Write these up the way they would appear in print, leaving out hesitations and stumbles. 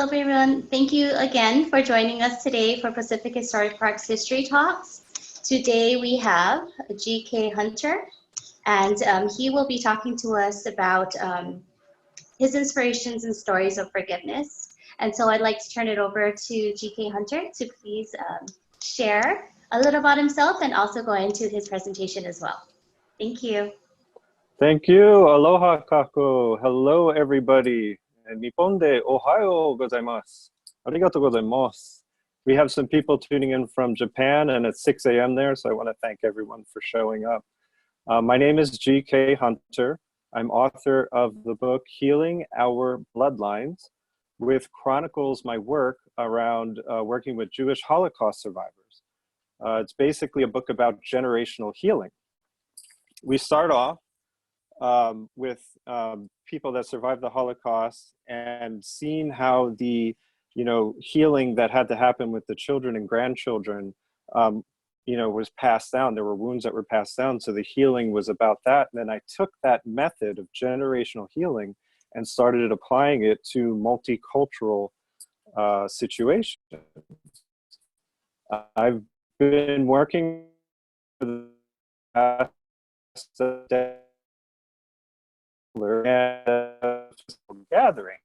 Hello, everyone. Thank you again for joining us today for Pacific Historic Park's History Talks. Today we have G.K. Hunter, and he will be talking to us about his inspirations and stories of forgiveness. And so I'd like to turn it over to G.K. Hunter to please share a little about himself and also go into his presentation as well. Thank you. Thank you. Aloha kako. Hello, everybody. Nippon de ohayo gozaimasu. Arigatou gozaimasu. We have some people tuning in from Japan, and it's 6 a.m. there, so I want to thank everyone for showing up. My name is G.K. Hunter. I'm author of the book Healing Our Bloodlines, which chronicles my work around working with Jewish Holocaust survivors. It's basically a book about generational healing. We start off with people that survived the Holocaust and seeing how the healing that had to happen with the children and grandchildren was passed down. There were wounds that were passed down, so the healing was about that. And then I took that method of generational healing and started applying it to multicultural situations. I've been working for the past gatherings.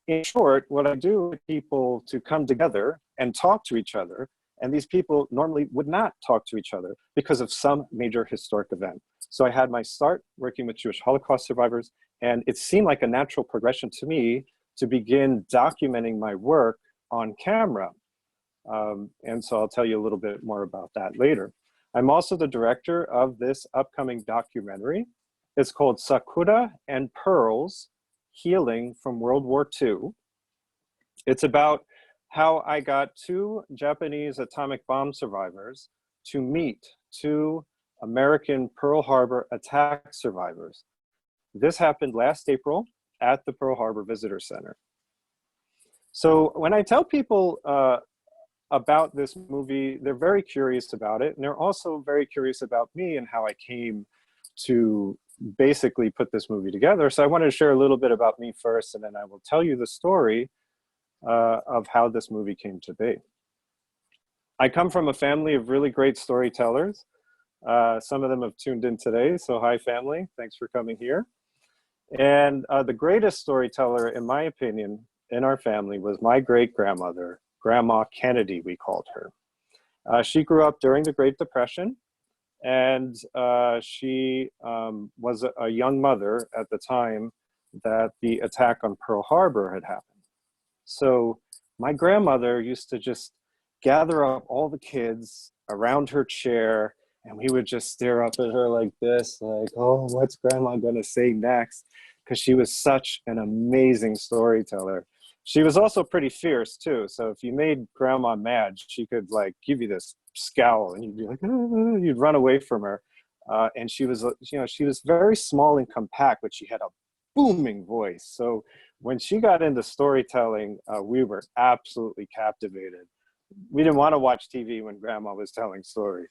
In short, what I do with people to come together and talk to each other, and these people normally would not talk to each other because of some major historic event. So I had my start working with Jewish Holocaust survivors, and it seemed like a natural progression to me to begin documenting my work on camera. And so I'll tell you a little bit more about that later. I'm also the director of this upcoming documentary. It's called Sakura and Pearls, Healing from World War II. It's about how I got two Japanese atomic bomb survivors to meet two American Pearl Harbor attack survivors. This happened last April at the Pearl Harbor Visitor Center. So when I tell people about this movie, they're very curious about it, and they're also very curious about me and how I came to basically put this movie together. So I wanted to share a little bit about me first, and then I will tell you the story of how this movie came to be. I come from a family of really great storytellers. Some of them have tuned in today, so hi family, thanks for coming here. And the greatest storyteller, in my opinion, in our family was my great-grandmother, Grandma Kennedy, we called her. She grew up during the Great Depression, and she was a young mother at the time that the attack on Pearl Harbor had happened. So my grandmother used to just gather up all the kids around her chair, and we would just stare up at her like this, like, oh, what's Grandma gonna say next? Because she was such an amazing storyteller. She was also pretty fierce too. So if you made Grandma mad, she could like give you this scowl and you'd be like, oh, you'd run away from her. And she was, she was very small and compact, but she had a booming voice. So when she got into storytelling, we were absolutely captivated. We didn't want to watch TV when Grandma was telling stories.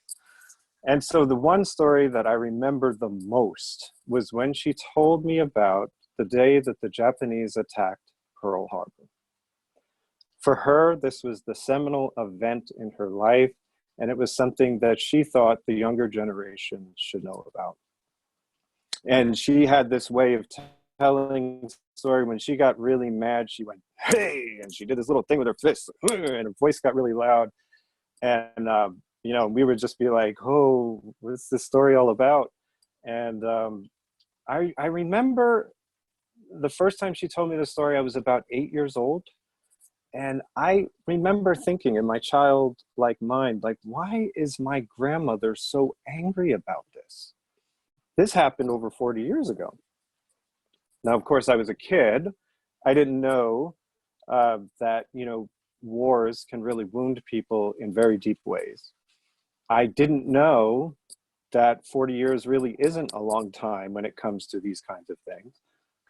And so the one story that I remember the most was when she told me about the day that the Japanese attacked Pearl Harbor. For her, this was the seminal event in her life, and it was something that she thought the younger generation should know about. And she had this way of telling the story. When she got really mad, she went, hey, and she did this little thing with her fist, and her voice got really loud. And, we would just be like, oh, what's this story all about? And I remember the first time she told me the story, I was about 8 years old. And I remember thinking in my childlike mind, like, why is my grandmother so angry about this? This happened over 40 years ago. Now, of course, I was a kid. I didn't know that, wars can really wound people in very deep ways. I didn't know that 40 years really isn't a long time when it comes to these kinds of things.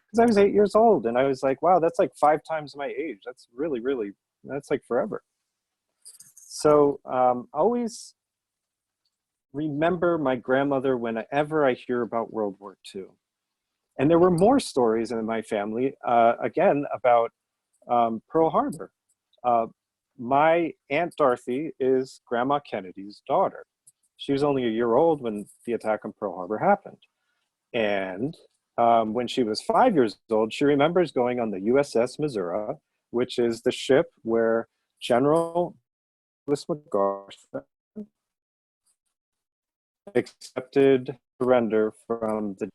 Because I was 8 years old and I was like, wow, that's like 5 times my age. That's really, that's like forever. So always remember my grandmother whenever I hear about World War II. And there were more stories in my family, again, about Pearl Harbor. My Aunt Dorothy is Grandma Kennedy's daughter. She was only a year old when the attack on Pearl Harbor happened. And when she was 5 years old, she remembers going on the USS Missouri, which is the ship where General Douglas MacArthur accepted surrender from the,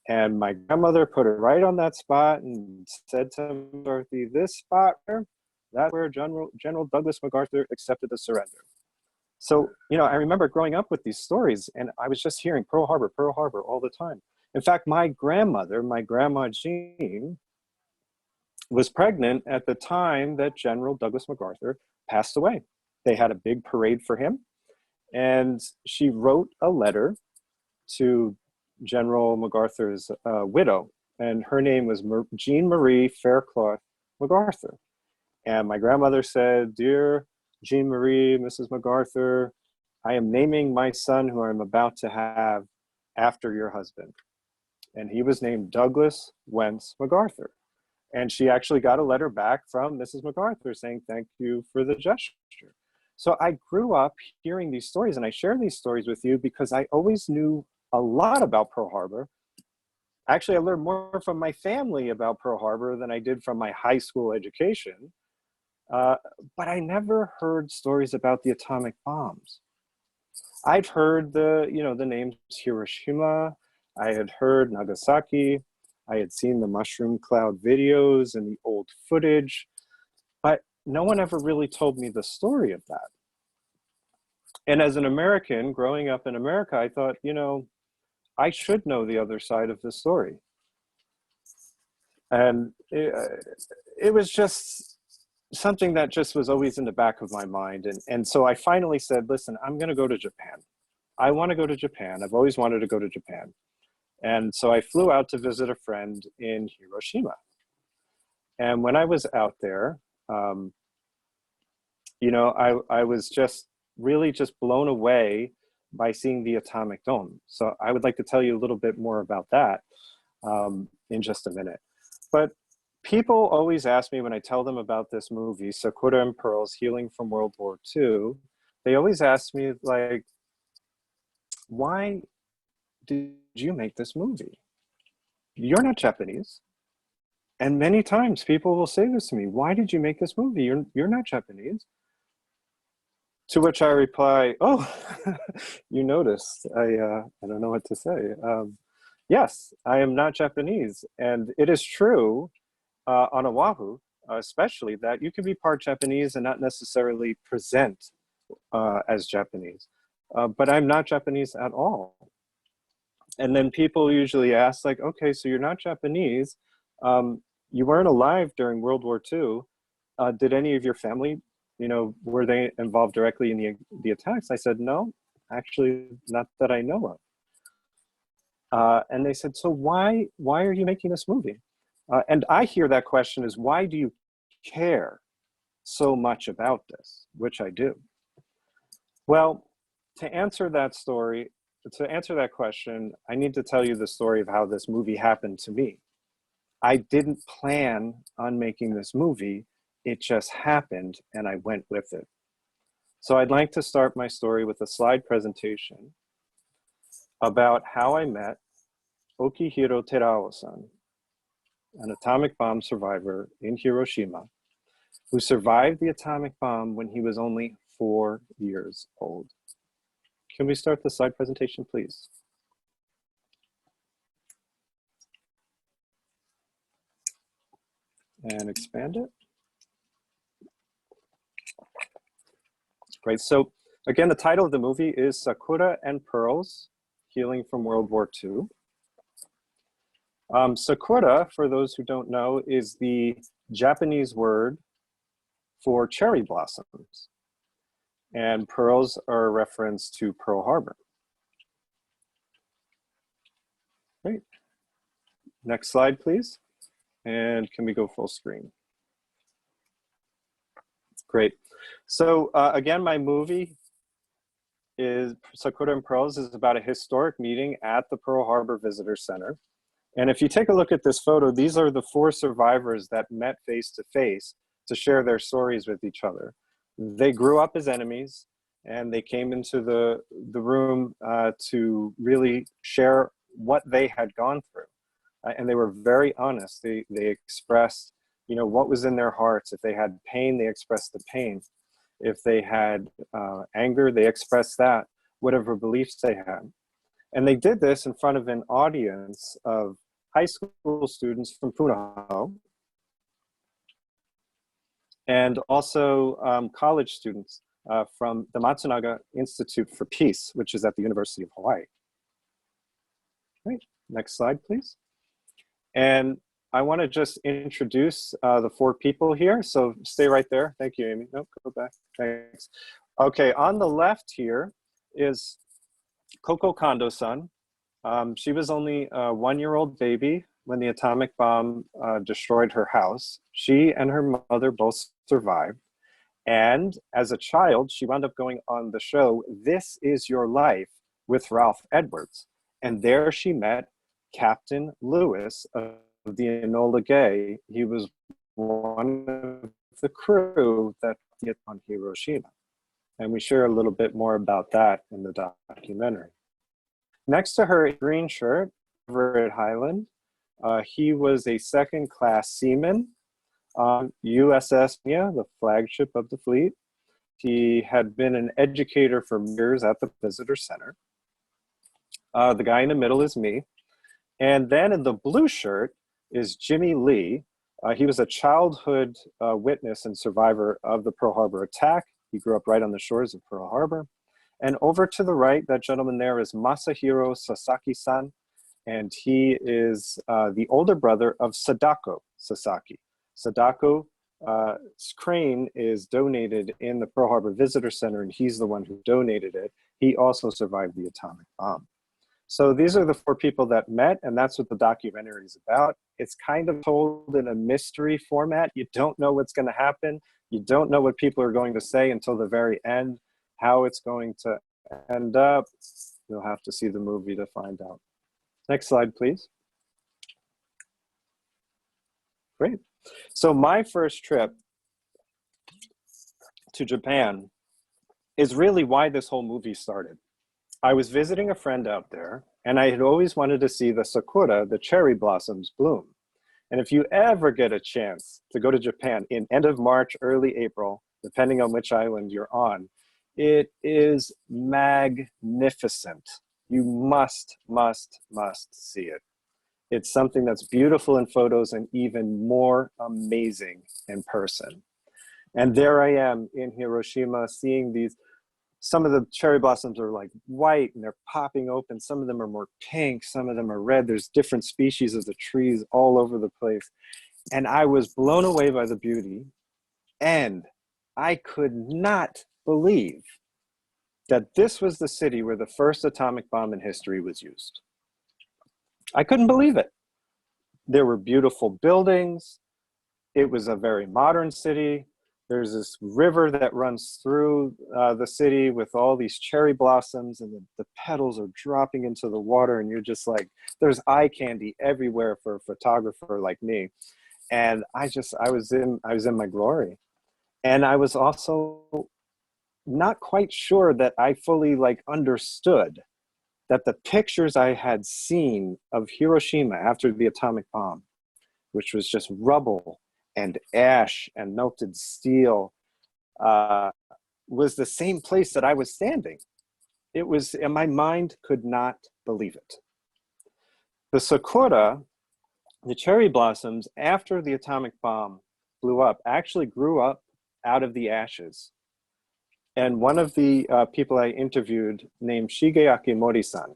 and my grandmother put her right on that spot and said to Dorothy, this spot here, that's where General Douglas MacArthur accepted the surrender. So, you know, I remember growing up with these stories, and I was just hearing Pearl Harbor all the time. In fact, my grandmother, my grandma Jean, was pregnant at the time that General Douglas MacArthur passed away. They had a big parade for him, and she wrote a letter to General MacArthur's widow, and her name was Jean Marie Faircloth MacArthur. And my grandmother said, "Dear Jean Marie, Mrs. MacArthur, I am naming my son who I'm about to have after your husband." And he was named Douglas Wentz MacArthur. And she actually got a letter back from Mrs. MacArthur saying, "Thank you for the gesture." So I grew up hearing these stories, and I share these stories with you because I always knew a lot about Pearl Harbor. Actually, I learned more from my family about Pearl Harbor than I did from my high school education. But I never heard stories about the atomic bombs. I'd heard the names Hiroshima, I had heard Nagasaki, I had seen the mushroom cloud videos and the old footage, but no one ever really told me the story of that. And as an American, growing up in America, I thought, you know, I should know the other side of the story. And it was just something that just was always in the back of my mind. And so I finally said, listen, I'm going to go to Japan. I want to go to Japan. I've always wanted to go to Japan. And so I flew out to visit a friend in Hiroshima. And when I was out there, you know, I was just really just blown away by seeing the atomic dome. So I would like to tell you a little bit more about that in just a minute. But people always ask me when I tell them about this movie, Sakura and Pearls, Healing from World War II, they always ask me, like, why did you make this movie? You're not Japanese. And many times people will say this to me, why did you make this movie? You're not Japanese. To which I reply, oh, you noticed. I don't know what to say. Yes, I am not Japanese. And it is true on Oahu, especially, that you can be part Japanese and not necessarily present as Japanese. But I'm not Japanese at all. And then people usually ask, like, okay, so you're not Japanese. You weren't alive during World War II. Did any of your family, you know, were they involved directly in the attacks? I said, no, actually, not that I know of. And they said, so why are you making this movie? And I hear that question is, why do you care so much about this? Which I do. Well, to answer that question, I need to tell you the story of how this movie happened to me. I didn't plan on making this movie. It just happened and I went with it. So I'd like to start my story with a slide presentation about how I met Okihiro Terao-san, an atomic bomb survivor in Hiroshima, who survived the atomic bomb when he was only 4 years old. Can we start the slide presentation, please? And expand it. Great. So again, the title of the movie is Sakura and Pearls, Healing from World War II. Sakura, for those who don't know, is the Japanese word for cherry blossoms. And pearls are a reference to Pearl Harbor. Great. Next slide, please. And can we go full screen? Great. So again, my movie is Sakura and Pearls is about a historic meeting at the Pearl Harbor Visitor Center. And if you take a look at this photo, these are the 4 survivors that met face to face to share their stories with each other. They grew up as enemies, and they came into the room to really share what they had gone through. And they were very honest. They expressed, you know, what was in their hearts. If they had pain, they expressed the pain. If they had anger, they expressed that, whatever beliefs they had. And they did this in front of an audience of high school students from Punahou, and also college students from the Matsunaga Institute for Peace, which is at the University of Hawaii. Right, next slide, please. And I want to just introduce the 4 people here. So stay right there. Thank you, Amy. Nope, go back. Thanks. Okay, on the left here is Koko Kondo-san. She was only a 1-year-old baby when the atomic bomb destroyed her house. She and her mother both survived. And as a child, she wound up going on the show, This Is Your Life, with Ralph Edwards. And there she met Captain Lewis of the Enola Gay. He was one of the crew that hit on Hiroshima. And we share a little bit more about that in the documentary. Next to her, green shirt, over at Highland, he was a 2nd-class seaman on USS Mia, the flagship of the fleet. He had been an educator for years at the visitor center. The guy in the middle is me. And then in the blue shirt is Jimmy Lee. He was a childhood witness and survivor of the Pearl Harbor attack. He grew up right on the shores of Pearl Harbor. And over to the right, that gentleman there is Masahiro Sasaki-san, and he is the older brother of Sadako Sasaki. Sadako's crane is donated in the Pearl Harbor Visitor Center, and he's the one who donated it. He also survived the atomic bomb. So these are the 4 people that met, and that's what the documentary is about. It's kind of told in a mystery format. You don't know what's going to happen. You don't know what people are going to say until the very end. How it's going to end up, you'll have to see the movie to find out. Next slide, please. Great. So my first trip to Japan is really why this whole movie started. I was visiting a friend out there, and I had always wanted to see the Sakura, the cherry blossoms, bloom. And if you ever get a chance to go to Japan in end of March, early April, depending on which island you're on, it is magnificent. You must see it. It's something that's beautiful in photos and even more amazing in person. And there I am in Hiroshima seeing these. Some of the cherry blossoms are like white and they're popping open. Some of them are more pink, some of them are red. There's different species of the trees all over the place. And I was blown away by the beauty. And I could not believe that this was the city where the first atomic bomb in history was used. I couldn't believe it. There were beautiful buildings. It was a very modern city. There's this river that runs through the city with all these cherry blossoms, and the petals are dropping into the water, and you're just like, there's eye candy everywhere for a photographer like me. And I was in my glory. And I was also not quite sure that I fully understood that the pictures I had seen of Hiroshima after the atomic bomb, which was just rubble and ash and melted steel, was the same place that I was standing. It was, and my mind could not believe it. The Sakura, the cherry blossoms, after the atomic bomb blew up, actually grew up out of the ashes. And one of the people I interviewed, named Shigeaki Mori-san,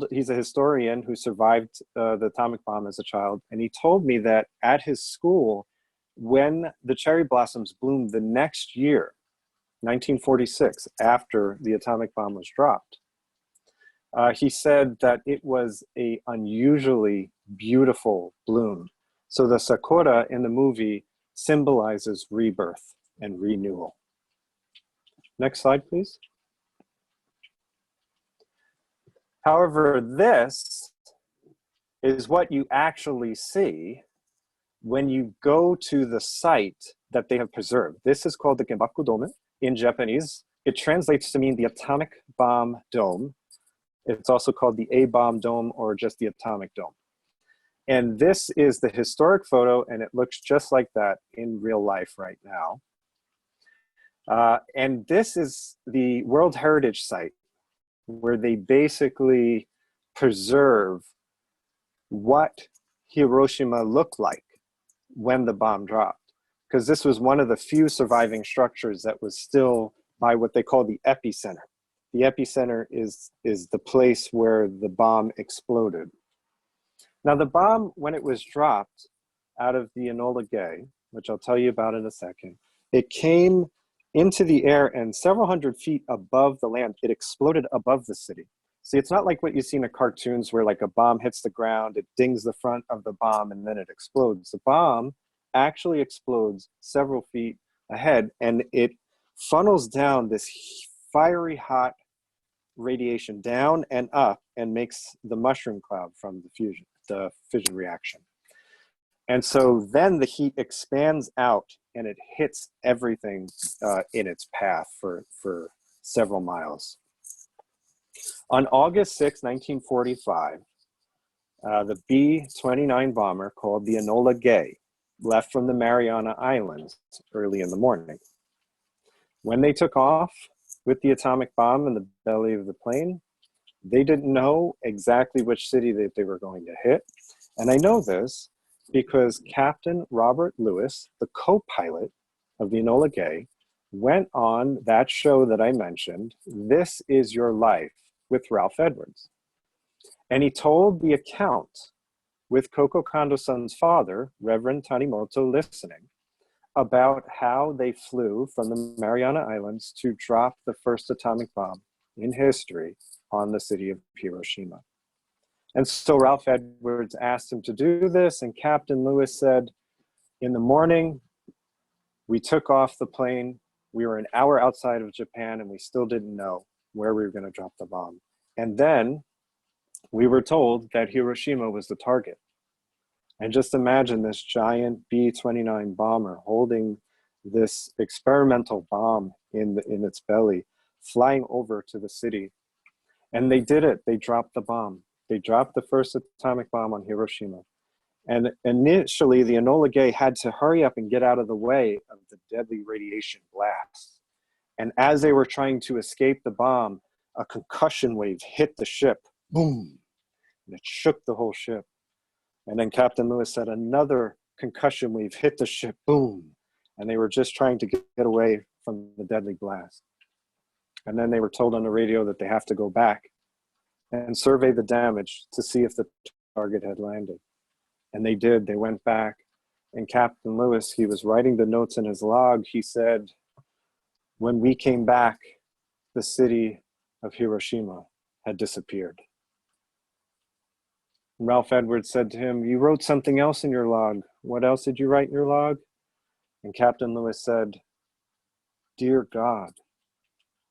he's a historian who survived the atomic bomb as a child, and he told me that at his school, when the cherry blossoms bloomed the next year, 1946, after the atomic bomb was dropped, he said that it was an unusually beautiful bloom. So the Sakura in the movie symbolizes rebirth and renewal. Next slide, please. However, this is what you actually see when you go to the site that they have preserved. This is called the Genbaku Dome in Japanese. It translates to mean the atomic bomb dome. It's also called the A-bomb dome or just the atomic dome. And this is the historic photo, and it looks just like that in real life right now. And this is the World Heritage Site, where they basically preserve what Hiroshima looked like when the bomb dropped. Because this was one of the few surviving structures that was still by what they call the epicenter. The epicenter is the place where the bomb exploded. Now the bomb, when it was dropped out of the Enola Gay, which I'll tell you about in a second, it came into the air and several hundred feet above the land, it exploded above the city. See, it's not like what you see in the cartoons where like a bomb hits the ground, it dings the front of the bomb and then it explodes. The bomb actually explodes several feet ahead and it funnels down this fiery hot radiation down and up and makes the mushroom cloud from the fission reaction. And so then the heat expands out and it hits everything in its path for several miles. On August 6, 1945, the B-29 bomber called the Enola Gay left from the Mariana Islands early in the morning. When they took off with the atomic bomb in the belly of the plane, they didn't know exactly which city that they were going to hit. And I know this because Captain Robert Lewis, the co-pilot of the Enola Gay, went on that show that I mentioned, This Is Your Life, with Ralph Edwards. And he told the account with Koko Kondo-san's father, Reverend Tanimoto, listening, about how they flew from the Mariana Islands to drop the first atomic bomb in history on the city of Hiroshima. And so Ralph Edwards asked him to do this, and Captain Lewis said, in the morning, we took off the plane, we were an hour outside of Japan, and we still didn't know where we were gonna drop the bomb. And then we were told that Hiroshima was the target. And just imagine this giant B-29 bomber holding this experimental bomb in its belly, flying over to the city. And they did it, they dropped the bomb. They dropped the first atomic bomb on Hiroshima. And initially, the Enola Gay had to hurry up and get out of the way of the deadly radiation blast. And as they were trying to escape the bomb, a concussion wave hit the ship, boom, and it shook the whole ship. And then Captain Lewis said another concussion wave hit the ship, boom, and they were just trying to get away from the deadly blast. And then they were told on the radio that they have to go back and survey the damage to see if the target had landed. And they did, they went back. And Captain Lewis, he was writing the notes in his log, he said, when we came back, the city of Hiroshima had disappeared. Ralph Edwards said to him, you wrote something else in your log. What else did you write in your log? And Captain Lewis said, dear God,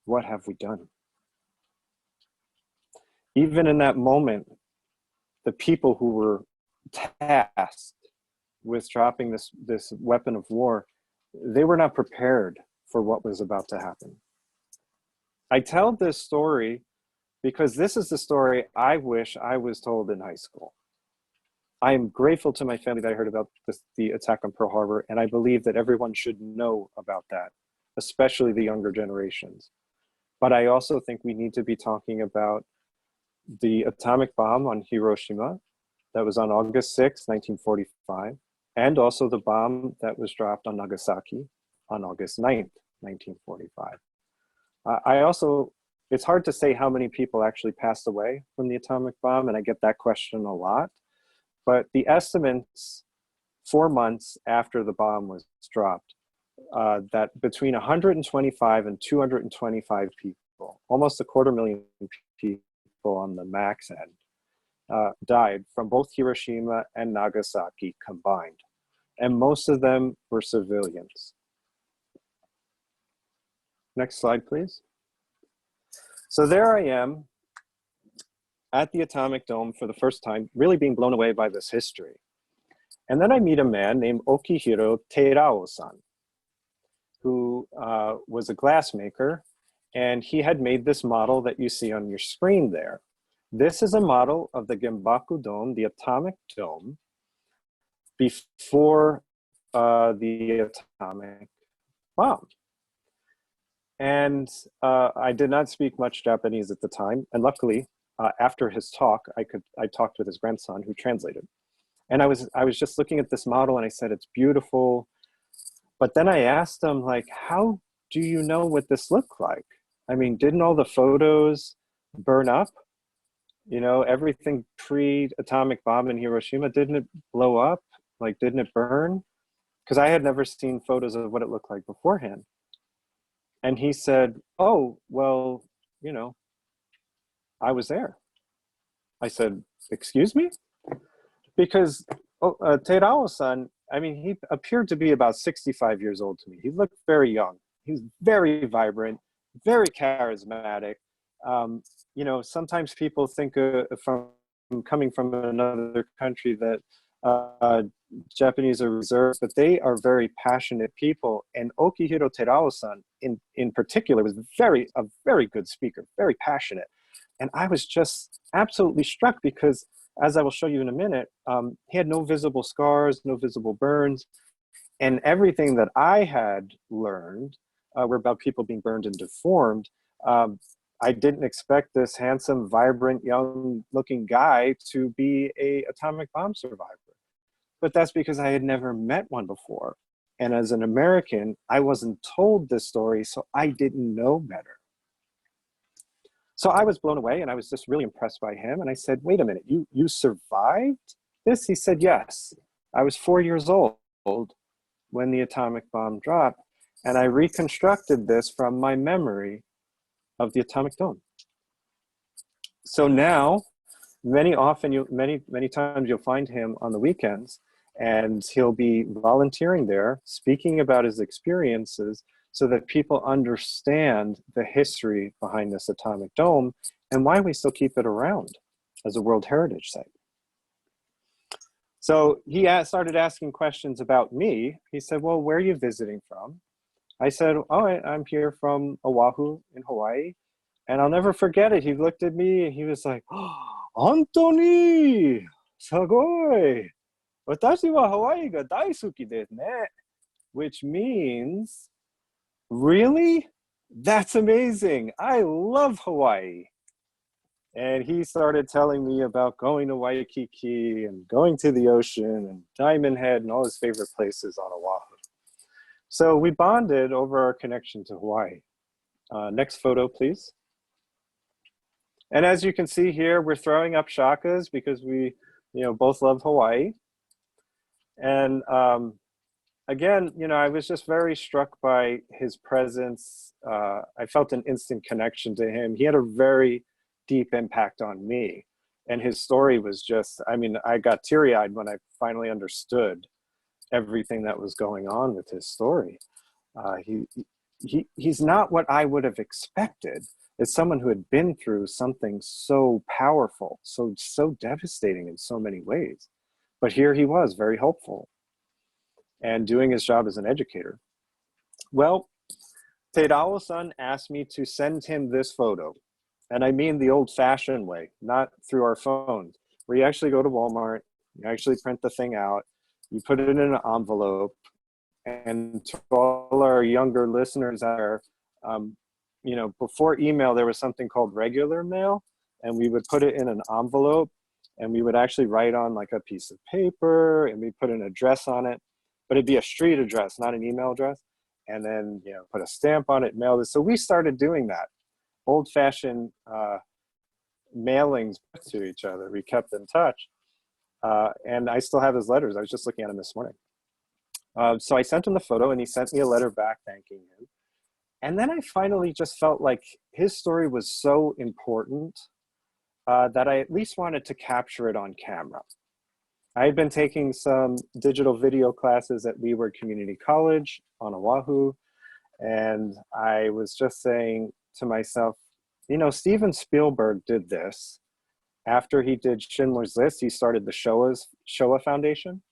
what have we done? Even in that moment, the people who were tasked with dropping this weapon of war, they were not prepared for what was about to happen. I tell this story because this is the story I wish I was told in high school. I am grateful to my family that I heard about the attack on Pearl Harbor, and I believe that everyone should know about that, especially the younger generations. But I also think we need to be talking about the atomic bomb on Hiroshima that was on August 6, 1945, and also the bomb that was dropped on Nagasaki on August 9th, 1945. It's hard to say how many people actually passed away from the atomic bomb, and I get that question a lot. But the estimates 4 months after the bomb was dropped, that between 125 and 225 people, almost 250,000 people on the max end, died from both Hiroshima and Nagasaki combined. And most of them were civilians. Next slide, please. So there I am at the atomic dome for the first time, really being blown away by this history. And then I meet a man named Okihiro Terao-san, who was a glassmaker, and he had made this model that you see on your screen there. This is a model of the Genbaku Dome, the atomic dome, before the atomic bomb. And I did not speak much Japanese at the time, and luckily, after his talk, I talked with his grandson who translated. And I was just looking at this model, and I said, it's beautiful. But then I asked him, like, how do you know what this looked like? I mean, didn't all the photos burn up? You know, everything pre-atomic bomb in Hiroshima, didn't it blow up? Like, didn't it burn? Because I had never seen photos of what it looked like beforehand. And he said, oh, well, you know, I was there. I said, excuse me? Because Terao-san, I mean, he appeared to be about 65 years old to me. He looked very young. He was very vibrant, very charismatic. You know, sometimes people think from coming from another country that Japanese are reserved, but they are very passionate people. And Okihiro Terao-san in particular was a very good speaker, very passionate. And I was just absolutely struck because, as I will show you in a minute, he had no visible scars, no visible burns. And everything that I had learned were about people being burned and deformed. I didn't expect this handsome, vibrant, young-looking guy to be an atomic bomb survivor. But that's because I had never met one before. And as an American, I wasn't told this story, so I didn't know better. So I was blown away, and I was just really impressed by him. And I said, wait a minute, you survived this? He said, yes. I was 4 years old when the atomic bomb dropped, and I reconstructed this from my memory of the atomic dome. So now, many times you'll find him on the weekends, and he'll be volunteering there, speaking about his experiences, so that people understand the history behind this atomic dome and why we still keep it around as a World Heritage Site. So he started asking questions about me. He said, well, where are you visiting from? I said, oh, I'm here from Oahu in Hawaii. And I'll never forget it. He looked at me and he was like, oh, Anthony, sagoi. Watashi wa Hawaii ga daisuki desu ne. Which means, really? That's amazing. I love Hawaii. And he started telling me about going to Waikiki and going to the ocean and Diamond Head and all his favorite places on Oahu. So we bonded over our connection to Hawaii. Next photo, please. And as you can see here, we're throwing up shakas because we, both love Hawaii. And again, I was just very struck by his presence. I felt an instant connection to him. He had a very deep impact on me. And his story was just, I got teary-eyed when I finally understood everything that was going on with his story. He's not what I would have expected as someone who had been through something so powerful, so devastating in so many ways. But here he was, very hopeful and doing his job as an educator. Well, Terao-san asked me to send him this photo. And I mean the old-fashioned way, not through our phones, where you actually go to Walmart, you actually print the thing out, you put it in an envelope, and to all our younger listeners out there, before email, there was something called regular mail, and we would put it in an envelope, and we would actually write on like a piece of paper, and we put an address on it, but it'd be a street address, not an email address, and then put a stamp on it, mail it. So we started doing that. Old-fashioned mailings to each other. We kept in touch. And I still have his letters. I was just looking at him this morning. So I sent him the photo and he sent me a letter back thanking him. And then I finally just felt like his story was so important that I at least wanted to capture it on camera. I had been taking some digital video classes at Leeward Community College on Oahu. And I was just saying to myself, Steven Spielberg did this, After he did Schindler's List, he started the Shoah Foundation,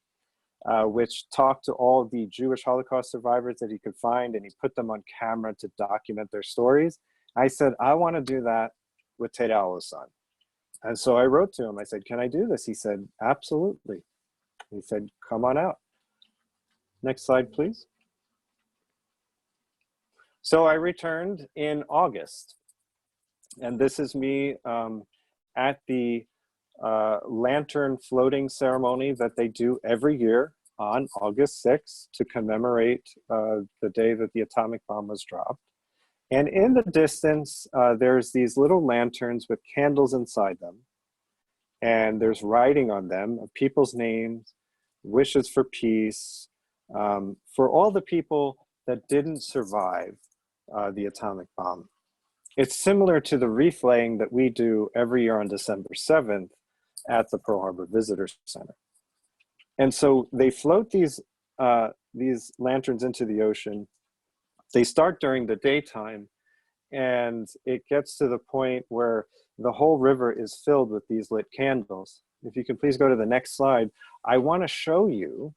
which talked to all the Jewish Holocaust survivors that he could find, and he put them on camera to document their stories. I said, I want to do that with Terao-san. And so I wrote to him. I said, can I do this? He said, absolutely. He said, come on out. Next slide, please. So I returned in August. And this is me at the lantern floating ceremony that they do every year on August 6th to commemorate the day that the atomic bomb was dropped. And in the distance, there's these little lanterns with candles inside them. And there's writing on them of people's names, wishes for peace, for all the people that didn't survive the atomic bomb. It's similar to the wreath laying that we do every year on December 7th at the Pearl Harbor Visitor Center. And so they float these lanterns into the ocean. They start during the daytime, and it gets to the point where the whole river is filled with these lit candles. If you can please go to the next slide, I want to show you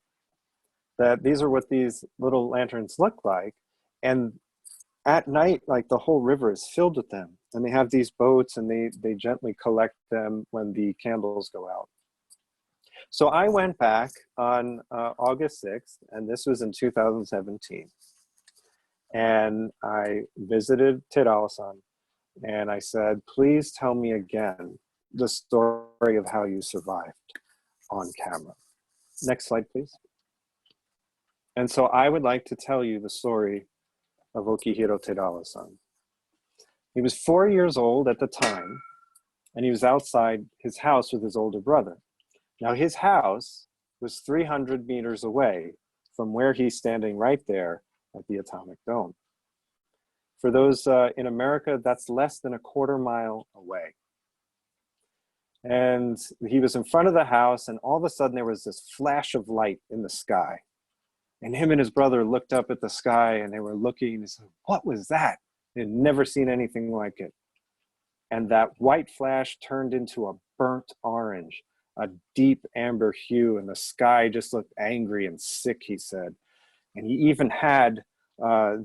that these are what these little lanterns look like. And at night, like the whole river is filled with them. And they have these boats, and they gently collect them when the candles go out. So I went back on August 6th, and this was in 2017. And I visited Terao-san, and I said, please tell me again the story of how you survived on camera. Next slide, please. And so I would like to tell you the story of Okihiro Terao-san. He was 4 years old at the time, and he was outside his house with his older brother. Now his house was 300 meters away from where he's standing right there at the atomic dome. For those in America, that's less than a quarter mile away. And he was in front of the house, and all of a sudden there was this flash of light in the sky. And him and his brother looked up at the sky, and they were looking, and they said, what was that? They had never seen anything like it. And that white flash turned into a burnt orange, a deep amber hue, and the sky just looked angry and sick, he said. And he even had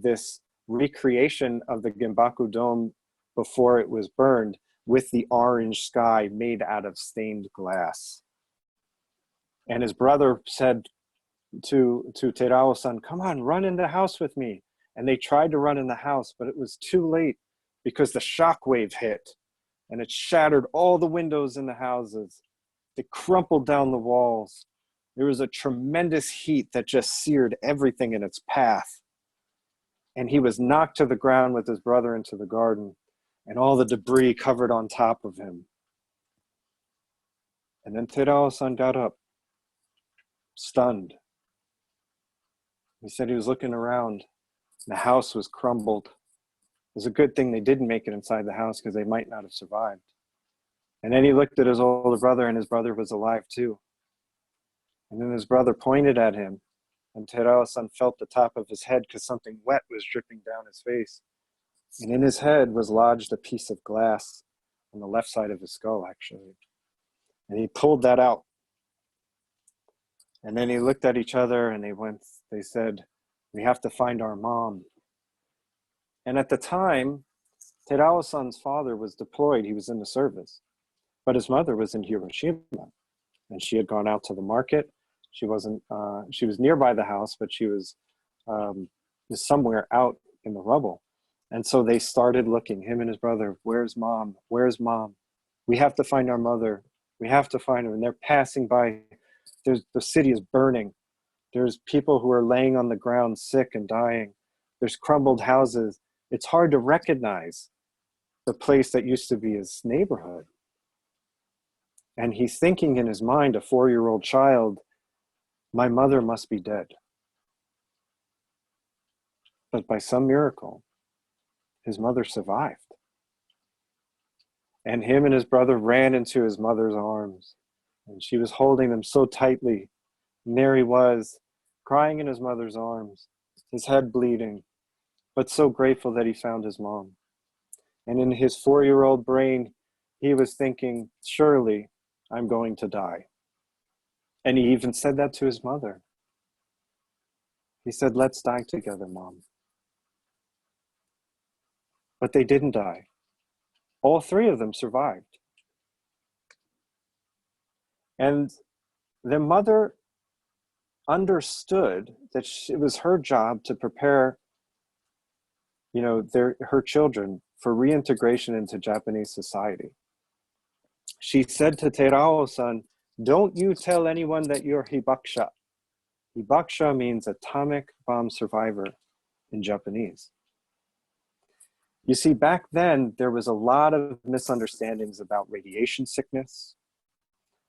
this recreation of the Genbaku Dome before it was burned with the orange sky made out of stained glass. And his brother said to Terao-san, come on, run in the house with me. And they tried to run in the house, but it was too late because the shock wave hit and it shattered all the windows in the houses. It crumpled down the walls. There was a tremendous heat that just seared everything in its path. And he was knocked to the ground with his brother into the garden, and all the debris covered on top of him. And then Terao-san got up, stunned. He said he was looking around. The house was crumbled. It was a good thing they didn't make it inside the house because they might not have survived. And then he looked at his older brother, and his brother was alive too. And then his brother pointed at him, and Terao-san felt the top of his head because something wet was dripping down his face. And in his head was lodged a piece of glass on the left side of his skull, actually. And he pulled that out. And then he looked at each other, and they said, we have to find our mom. And at the time, Terao-san's father was deployed. He was in the service. But his mother was in Hiroshima, and she had gone out to the market. She wasn't, she was nearby the house, but she was somewhere out in the rubble. And so they started looking, him and his brother, where's mom? Where's mom? We have to find our mother. We have to find her. And they're passing by. The city is burning. There's people who are laying on the ground sick and dying. There's crumbled houses. It's hard to recognize the place that used to be his neighborhood. And he's thinking in his mind, a 4-year-old child, my mother must be dead. But by some miracle, his mother survived. And him and his brother ran into his mother's arms, and she was holding them so tightly. And there he was, crying in his mother's arms, his head bleeding, but so grateful that he found his mom. And in his 4-year-old brain, he was thinking, surely I'm going to die. And he even said that to his mother. He said, let's die together, Mom. But they didn't die. All three of them survived. And their mother understood that it was her job to prepare, her children for reintegration into Japanese society. She said to Terao-san, don't you tell anyone that you're hibakusha. Hibakusha means atomic bomb survivor in Japanese. You see, back then, there was a lot of misunderstandings about radiation sickness.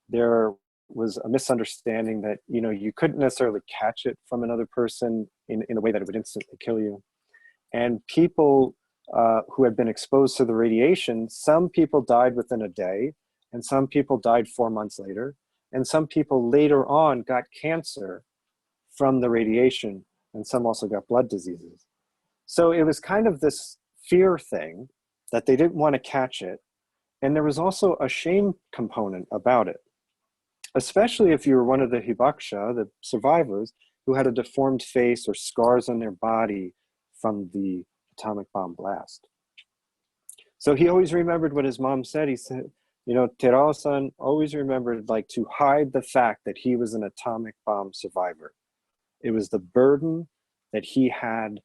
There was a misunderstanding that, you couldn't necessarily catch it from another person in a way that it would instantly kill you. And people who had been exposed to the radiation, some people died within a day, and some people died 4 months later, and some people later on got cancer from the radiation, and some also got blood diseases. So it was kind of this fear thing that they didn't want to catch it. And there was also a shame component about it, especially if you were one of the hibakusha, the survivors, who had a deformed face or scars on their body from the atomic bomb blast. So he always remembered what his mom said. He said, Terao-san always remembered to hide the fact that he was an atomic bomb survivor. It was the burden that he had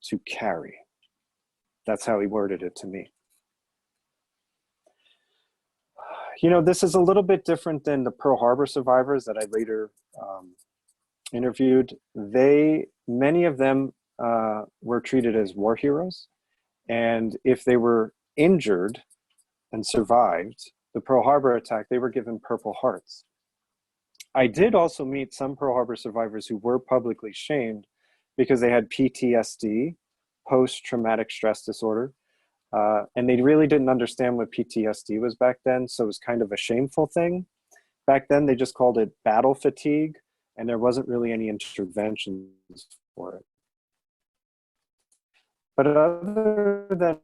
to carry. That's how he worded it to me. This is a little bit different than the Pearl Harbor survivors that I later interviewed. Many of them were treated as war heroes. And if they were injured and survived the Pearl Harbor attack, they were given Purple Hearts. I did also meet some Pearl Harbor survivors who were publicly shamed because they had PTSD, post-traumatic stress disorder, and they really didn't understand what PTSD was back then, so it was kind of a shameful thing. Back then, they just called it battle fatigue, and there wasn't really any interventions for it. But other than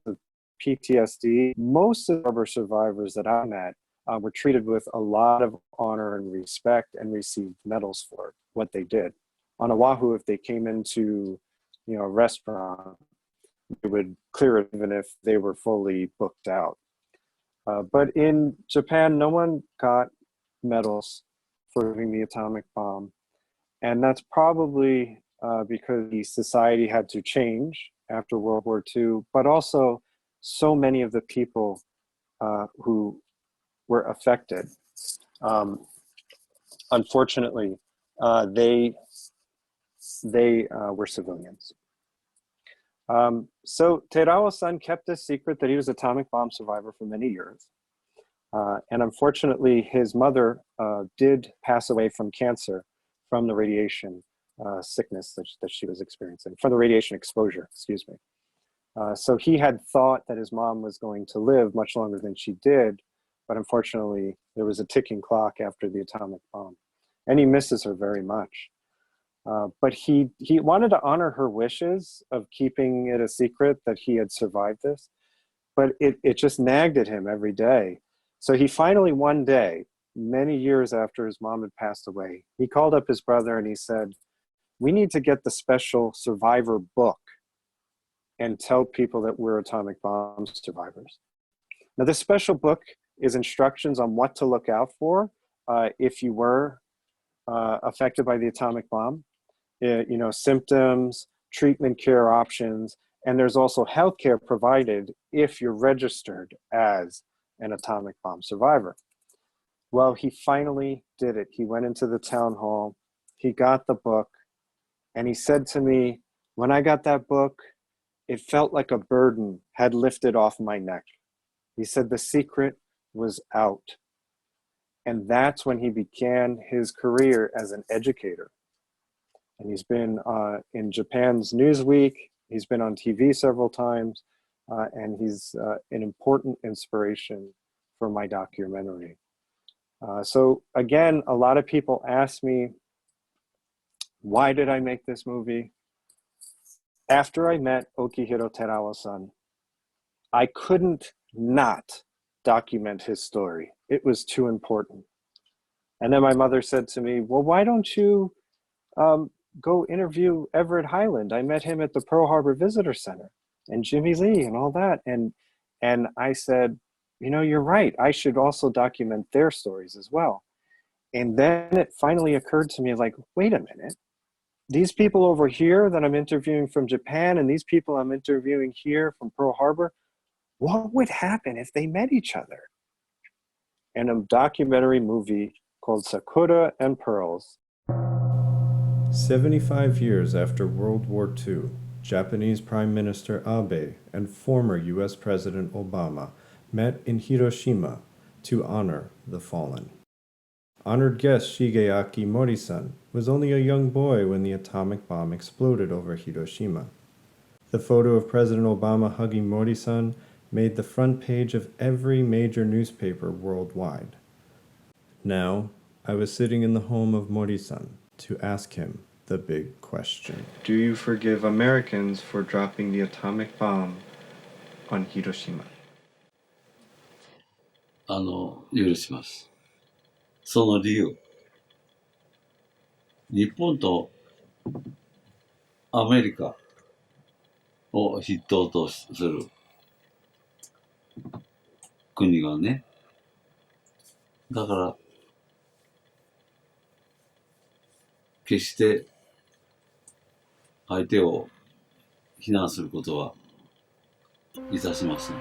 PTSD, most of the Harbor survivors that I met were treated with a lot of honor and respect and received medals for what they did. On Oahu, if they came into a restaurant, they would clear it even if they were fully booked out. But in Japan, no one got medals for having the atomic bomb. And that's probably because the society had to change after World War II, but also so many of the people who were affected, unfortunately, they were civilians. So Terao-san kept a secret that he was an atomic bomb survivor for many years. And unfortunately, his mother did pass away from cancer from the radiation sickness that she was experiencing, from the radiation exposure, excuse me. So he had thought that his mom was going to live much longer than she did, but unfortunately, there was a ticking clock after the atomic bomb. And he misses her very much. But he wanted to honor her wishes of keeping it a secret that he had survived this, but it just nagged at him every day. So he finally, one day, many years after his mom had passed away, he called up his brother and he said, we need to get the special survivor book and tell people that we're atomic bomb survivors. Now, this special book is instructions on what to look out for if you were affected by the atomic bomb. Symptoms, treatment care options, and there's also healthcare provided if you're registered as an atomic bomb survivor. Well, he finally did it. He went into the town hall, he got the book, and he said to me, when I got that book, it felt like a burden had lifted off my neck. He said the secret was out. And that's when he began his career as an educator. And he's been in Japan's Newsweek, he's been on TV several times, and he's an important inspiration for my documentary. So again, a lot of people ask me, why did I make this movie? After I met Okihiro Terao-san, I couldn't not document his story. It was too important. And then my mother said to me, well, why don't you go interview Everett Highland? I met him at the Pearl Harbor Visitor Center, and Jimmy Lee and all that. And I said, you know, you're right. I should also document their stories as well. And then it finally occurred to me, like, wait a minute. These people over here that I'm interviewing from Japan and these people I'm interviewing here from Pearl Harbor, what would happen if they met each other? And a documentary movie called Sakura and Pearls. 75 years after World War II, Japanese Prime Minister Abe and former US President Obama met in Hiroshima to honor the fallen. Honored guest Shigeaki Mori-san was only a young boy when the atomic bomb exploded over Hiroshima. The photo of President Obama hugging Mori-san made the front page of every major newspaper worldwide. Now, I was sitting in the home of Mori-san to ask him the big question. Do you forgive Americans for dropping the atomic bomb on Hiroshima? 許します。その理由。日本とアメリカを筆頭とする国がね。だから、決して相手を非難することはいたしません。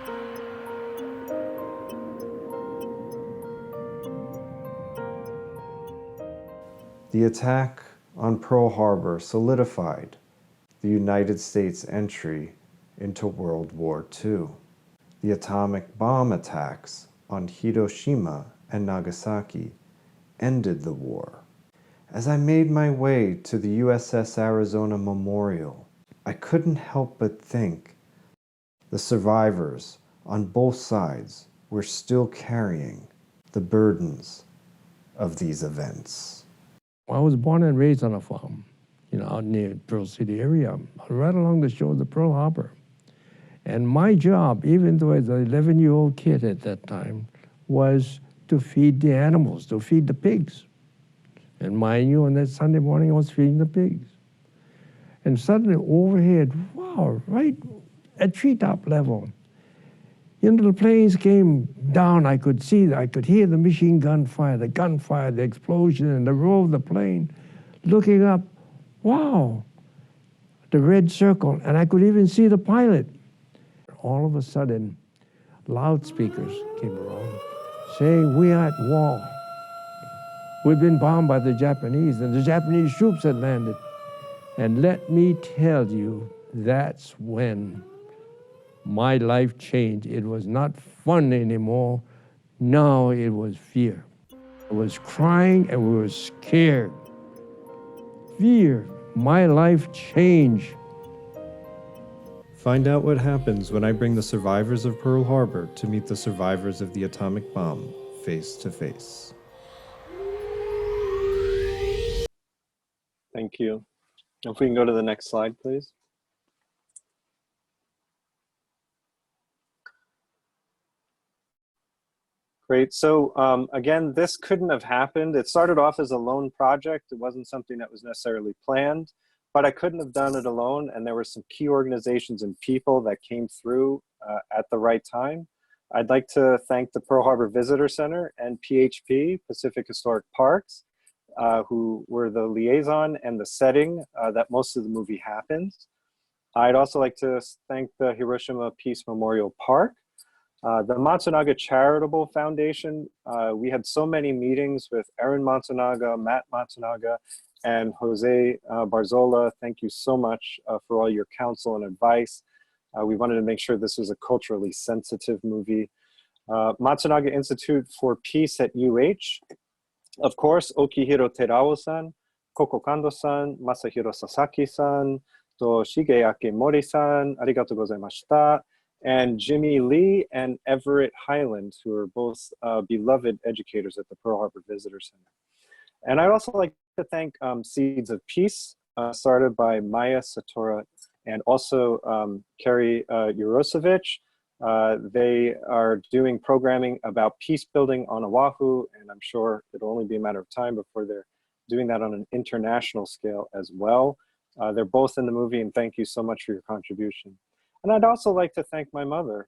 The attack on Pearl Harbor solidified the United States' entry into World War II. The atomic bomb attacks on Hiroshima and Nagasaki ended the war. As I made my way to the USS Arizona Memorial, I couldn't help but think the survivors on both sides were still carrying the burdens of these events. I was born and raised on a farm, out near Pearl City area, right along the shore of the Pearl Harbor. And my job, even though I was an 11-year-old kid at that time, was to feed the animals, to feed the pigs. And mind you, on that Sunday morning, I was feeding the pigs. And suddenly overhead, wow, right at treetop level, the planes came down. I could hear the machine gun fire, the explosion, and the roar of the plane. Looking up, wow, the red circle, and I could even see the pilot. All of a sudden, loudspeakers came around saying, "We are at war. We've been bombed by the Japanese, and the Japanese troops had landed." And let me tell you, that's when my life changed. It was not fun anymore. No, it was fear. I was crying and we were scared. Fear. My life changed. Find out what happens when I bring the survivors of Pearl Harbor to meet the survivors of the atomic bomb face to face. Thank you. If we can go to the next slide, please. Great. So again, this couldn't have happened. It started off as a lone project. It wasn't something that was necessarily planned, but I couldn't have done it alone. And there were some key organizations and people that came through at the right time. I'd like to thank the Pearl Harbor Visitor Center and PHP, Pacific Historic Parks, who were the liaison and the setting that most of the movie happens. I'd also like to thank the Hiroshima Peace Memorial Park, the Matsunaga Charitable Foundation. We had so many meetings with Erin Matsunaga, Matt Matsunaga, and Jose Barzola. Thank you so much for all your counsel and advice. We wanted to make sure this was a culturally sensitive movie. Matsunaga Institute for Peace at UH. Of course, Okihiro Terao-san, Koko Kando-san, Masahiro Sasaki-san, to Shigeaki Mori-san, arigatou gozaimashita, and Jimmy Lee and Everett Highland, who are both beloved educators at the Pearl Harbor Visitor Center. And I'd also like to thank Seeds of Peace, started by Maya Satora and also Carrie Urosevich, They are doing programming about peace building on Oahu, and I'm sure it'll only be a matter of time before they're doing that on an international scale as well. They're both in the movie, and thank you so much for your contribution. And I'd also like to thank my mother.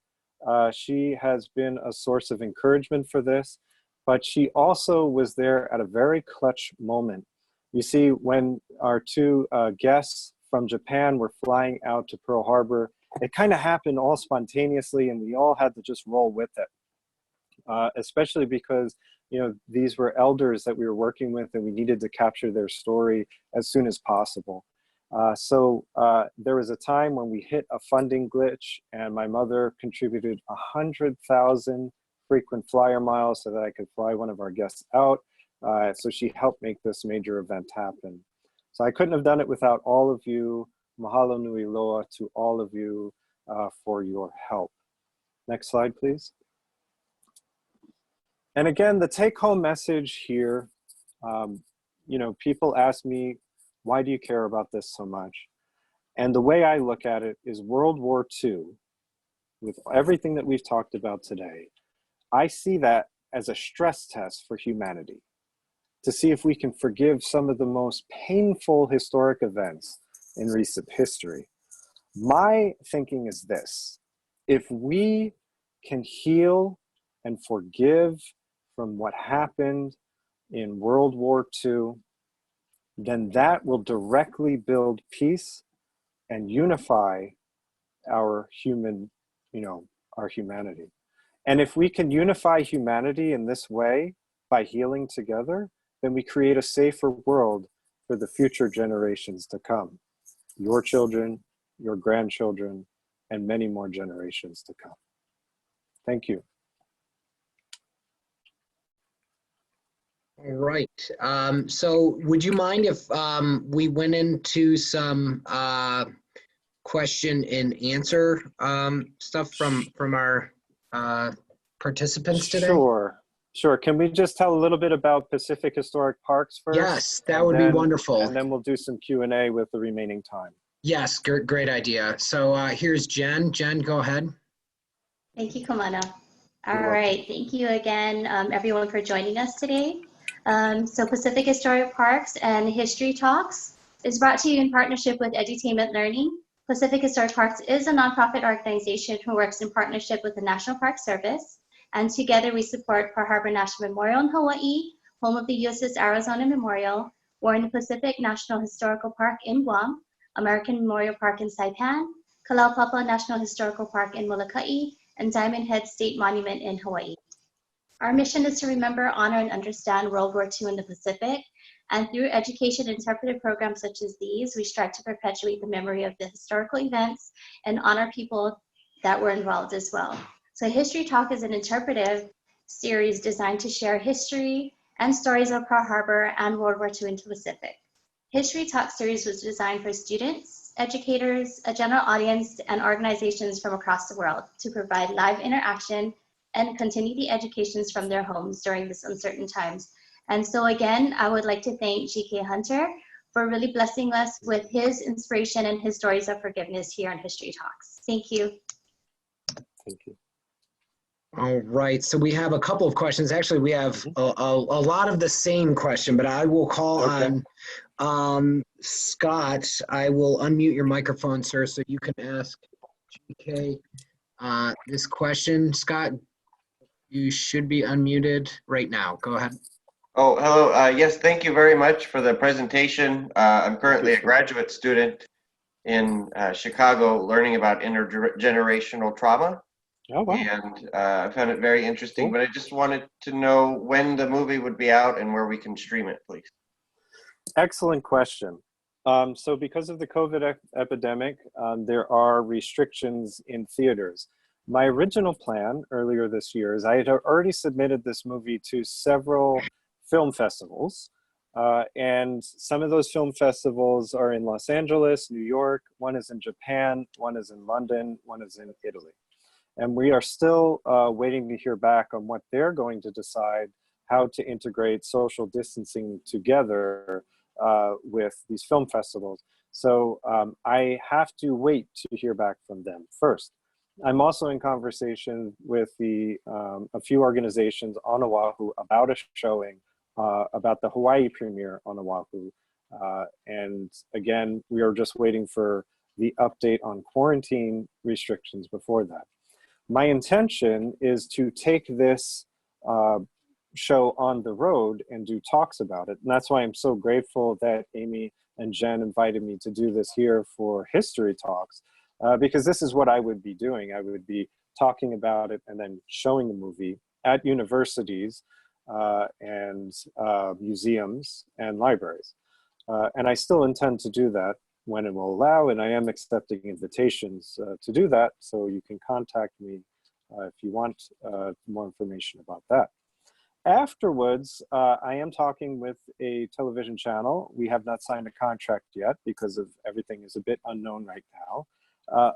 She has been a source of encouragement for this, but she also was there at a very clutch moment. You see, when our two guests from Japan were flying out to Pearl Harbor, it kind of happened all spontaneously, and we all had to just roll with it, especially because these were elders that we were working with, and we needed to capture their story as soon as possible. So there was a time when we hit a funding glitch, and my mother contributed 100,000 frequent flyer miles so that I could fly one of our guests out. So she helped make this major event happen. So I couldn't have done it without all of you. Mahalo nui loa to all of you for your help. Next slide, please. And again, the take-home message here, people ask me, why do you care about this so much? And the way I look at it is World War II, with everything that we've talked about today, I see that as a stress test for humanity, to see if we can forgive some of the most painful historic events in recent history. My thinking is this: if we can heal and forgive from what happened in World War II, then that will directly build peace and unify our our humanity. And if we can unify humanity in this way by healing together, then we create a safer world for the future generations to come. Your children, your grandchildren, and many more generations to come. Thank you. All right. So would you mind if we went into some question and answer stuff from our participants today? Sure. Can we just tell a little bit about Pacific Historic Parks first? Yes, that would be wonderful. And then we'll do some Q&A with the remaining time. Yes, great idea. So here's Jen. Jen, go ahead. Thank you, Kamana. All right, thank you again, everyone, for joining us today. So Pacific Historic Parks and History Talks is brought to you in partnership with Edutainment Learning. Pacific Historic Parks is a nonprofit organization who works in partnership with the National Park Service, and together we support Pearl Harbor National Memorial in Hawaii, home of the USS Arizona Memorial, Warren Pacific National Historical Park in Guam, American Memorial Park in Saipan, Kalaupapa National Historical Park in Molokai, and Diamond Head State Monument in Hawaii. Our mission is to remember, honor, and understand World War II in the Pacific, and through education and interpretive programs such as these, we strive to perpetuate the memory of the historical events and honor people that were involved as well. So History Talk is an interpretive series designed to share history and stories of Pearl Harbor and World War II in the Pacific. History Talk series was designed for students, educators, a general audience, and organizations from across the world to provide live interaction and continue the educations from their homes during this uncertain times. And so again, I would like to thank G.K. Hunter for really blessing us with his inspiration and his stories of forgiveness here on History Talks. Thank you. Thank you. All right, so we have a couple of questions. Actually, we have a lot of the same question, but I will call on Scott. I will unmute your microphone, sir, so you can ask GK this question. Scott, you should be unmuted right now. Go ahead. Oh, hello. Yes, thank you very much for the presentation. I'm currently a graduate student in Chicago learning about intergenerational trauma. Oh, wow. And I found it very interesting, but I just wanted to know when the movie would be out and where we can stream it, please. Excellent question. So because of the COVID epidemic, there are restrictions in theaters. My original plan earlier this year is I had already submitted this movie to several film festivals. And some of those film festivals are in Los Angeles, New York, one is in Japan, one is in London, one is in Italy. And we are still waiting to hear back on what they're going to decide how to integrate social distancing together with these film festivals. So I have to wait to hear back from them first. I'm also in conversation with a few organizations on Oahu about a showing about the Hawaii premiere on Oahu. And again, we are just waiting for the update on quarantine restrictions before that. My intention is to take this show on the road and do talks about it. And that's why I'm so grateful that Amy and Jen invited me to do this here for History Talks, because this is what I would be doing. I would be talking about it and then showing the movie at universities and museums and libraries. And I still intend to do that when it will allow, and I am accepting invitations to do that, so you can contact me if you want more information about that. Afterwards, I am talking with a television channel. We have not signed a contract yet because of everything is a bit unknown right now,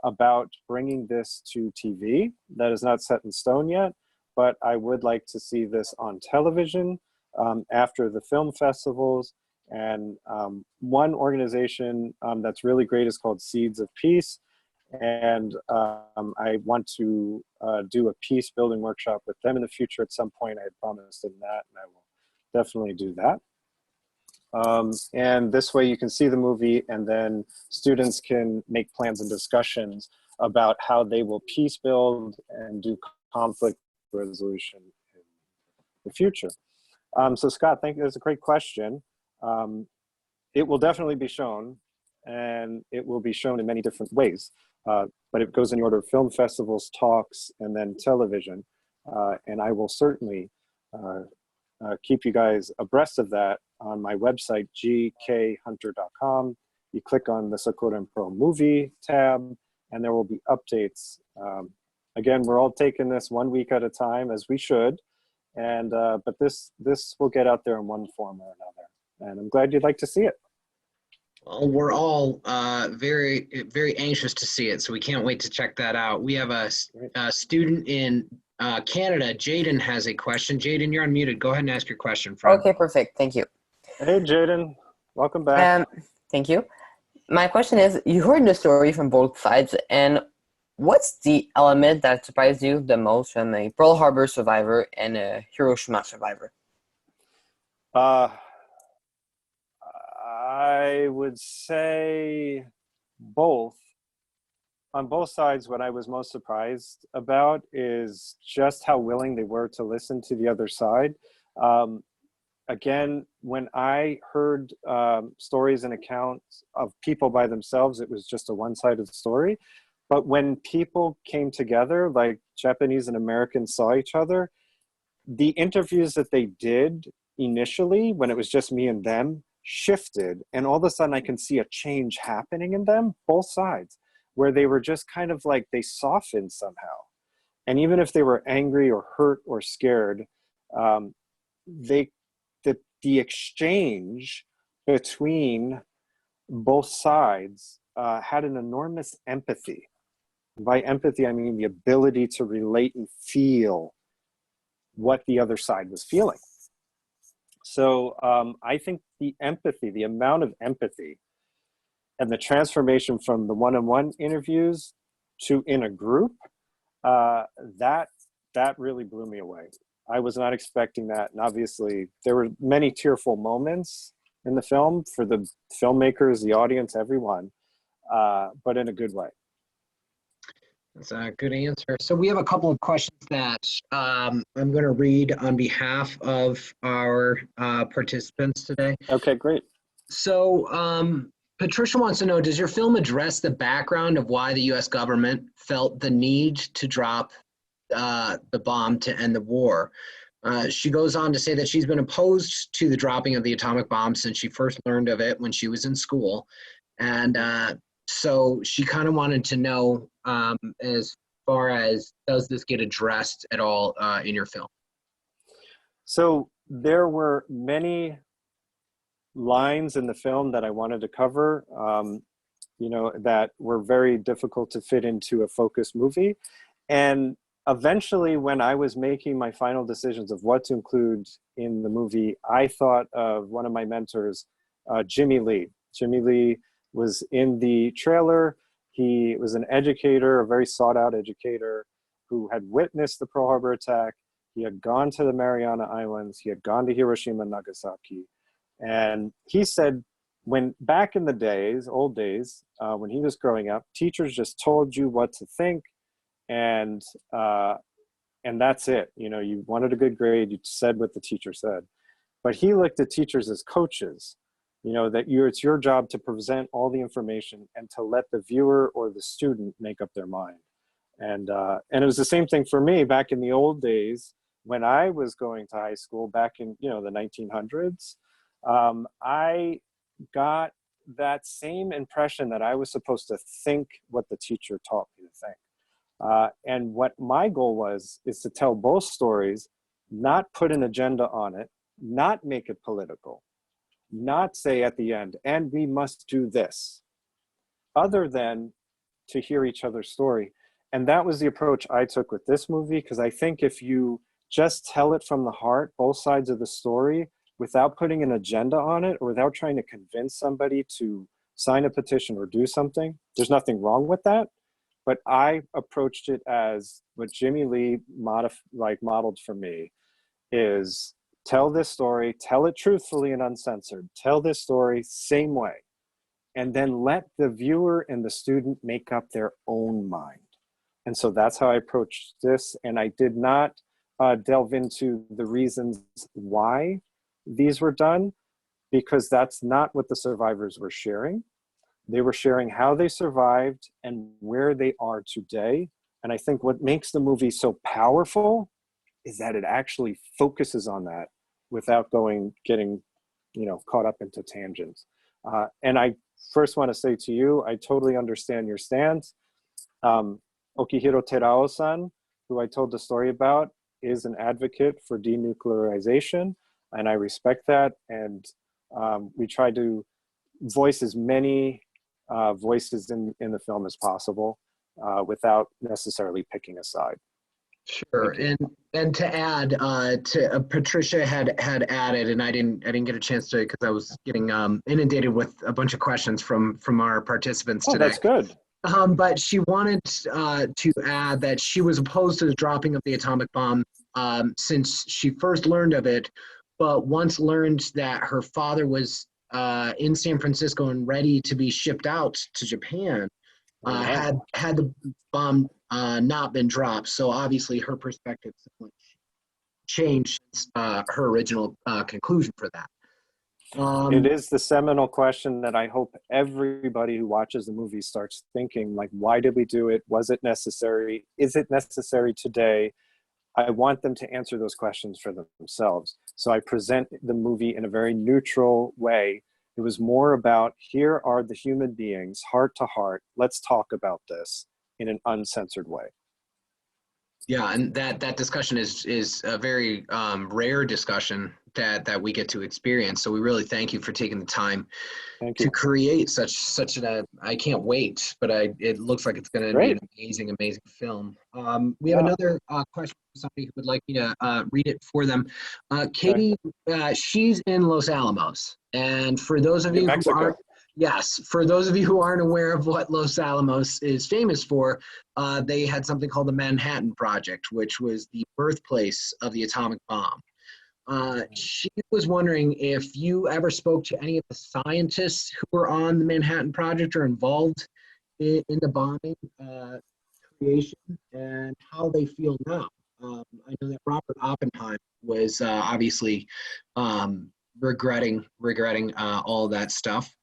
about bringing this to TV. That is not set in stone yet, but I would like to see this on television after the film festivals. And one organization that's really great is called Seeds of Peace. And I want to do a peace building workshop with them in the future at some point. I had promised them that, and I will definitely do that. And this way you can see the movie, and then students can make plans and discussions about how they will peace build and do conflict resolution in the future. So Scott, thank you. That's a great question. It will definitely be shown, and it will be shown in many different ways. But it goes in the order of film festivals, talks, and then television. And I will certainly keep you guys abreast of that on my website, gkhunter.com. You click on the Sakura and Pro movie tab, and there will be updates. Again, we're all taking this 1 week at a time, as we should. And but this will get out there in one form or another. And I'm glad you'd like to see it. Well, we're all very, very anxious to see it, so we can't wait to check that out. We have a student in Canada. Jaden has a question. Jaden, you're unmuted. Go ahead and ask your question, friend. Okay, perfect. Thank you. Hey, Jaden. Welcome back. Thank you. My question is, you heard the story from both sides, and what's the element that surprised you the most from a Pearl Harbor survivor and a Hiroshima survivor? I would say both. On both sides, what I was most surprised about is just how willing they were to listen to the other side. Again, when I heard stories and accounts of people by themselves, it was just a one-sided story. But when people came together, like Japanese and Americans saw each other, the interviews that they did initially, when it was just me and them, shifted. And all of a sudden I can see a change happening in them, both sides, where they were just kind of like, they softened somehow. And even if they were angry or hurt or scared, the exchange between both sides had an enormous empathy. By empathy, I mean the ability to relate and feel what the other side was feeling. So I think the empathy, the amount of empathy and the transformation from the one-on-one interviews to in a group, that really blew me away. I was not expecting that. And obviously there were many tearful moments in the film for the filmmakers, the audience, everyone, but in a good way. That's a good answer. So we have a couple of questions that I'm going to read on behalf of our participants today. Okay, great. So Patricia wants to know, does your film address the background of why the U.S. government felt the need to drop the bomb to end the war? She goes on to say that she's been opposed to the dropping of the atomic bomb since she first learned of it when she was in school. And so she kind of wanted to know as far as, does this get addressed at all in your film? So there were many lines in the film that I wanted to cover, you know, that were very difficult to fit into a focused movie. And eventually, when I was making my final decisions of what to include in the movie, I thought of one of my mentors, Jimmy Lee. Jimmy Lee was in the trailer. He was an educator, a very sought out educator who had witnessed the Pearl Harbor attack. He had gone to the Mariana Islands. He had gone to Hiroshima and Nagasaki. And he said, when back in the days, old days, when he was growing up, teachers just told you what to think, and that's it. You know, you wanted a good grade, you said what the teacher said. But he looked at teachers as coaches, you know, that it's your job to present all the information and to let the viewer or the student make up their mind. And it was the same thing for me back in the old days when I was going to high school back in, you know, the 1900s. I got that same impression that I was supposed to think what the teacher taught me to think. And what my goal is to tell both stories, not put an agenda on it, not make it political, not say at the end, and we must do this, other than to hear each other's story. And that was the approach I took with this movie, because I think if you just tell it from the heart, both sides of the story, without putting an agenda on it or without trying to convince somebody to sign a petition or do something, there's nothing wrong with that. But I approached it as what Jimmy Lee modeled for me is tell this story, tell it truthfully and uncensored, tell this story same way, and then let the viewer and the student make up their own mind. And so that's how I approached this. And I did not delve into the reasons why these were done, because that's not what the survivors were sharing. They were sharing how they survived and where they are today. And I think what makes the movie so powerful is that it actually focuses on that without getting, you know, caught up into tangents. And I first want to say to you, I totally understand your stance. Okihiro Terao-san, who I told the story about, is an advocate for denuclearization, and I respect that. And we try to voice as many voices in the film as possible without necessarily picking a side. Sure, and to add, Patricia had added, and I didn't get a chance to, because I was getting inundated with a bunch of questions from our participants today. Oh, that's good. But she wanted to add that she was opposed to the dropping of the atomic bomb since she first learned of it, but once learned that her father was in San Francisco and ready to be shipped out to Japan, had the bomb not been dropped. So obviously her perspective changed her original conclusion for that. It is the seminal question that I hope everybody who watches the movie starts thinking, like, why did we do it? Was it necessary? Is it necessary today? I want them to answer those questions for themselves. So I present the movie in a very neutral way. It was more about, here are the human beings, heart to heart. Let's talk about this in an uncensored way. Yeah, and that discussion is a very rare discussion that we get to experience. So we really thank you for taking the time to create such an I can't wait, but it looks like it's going to be an amazing film. We have another question from somebody who would like me to read it for them. Katie, she's in Los Alamos, and for those of you who aren't, for those of you who aren't aware of what Los Alamos is famous for, they had something called the Manhattan Project, which was the birthplace of the atomic bomb. She was wondering if you ever spoke to any of the scientists who were on the Manhattan Project or involved in the bombing creation, and how they feel now. I know that Robert Oppenheim was obviously regretting all that stuff.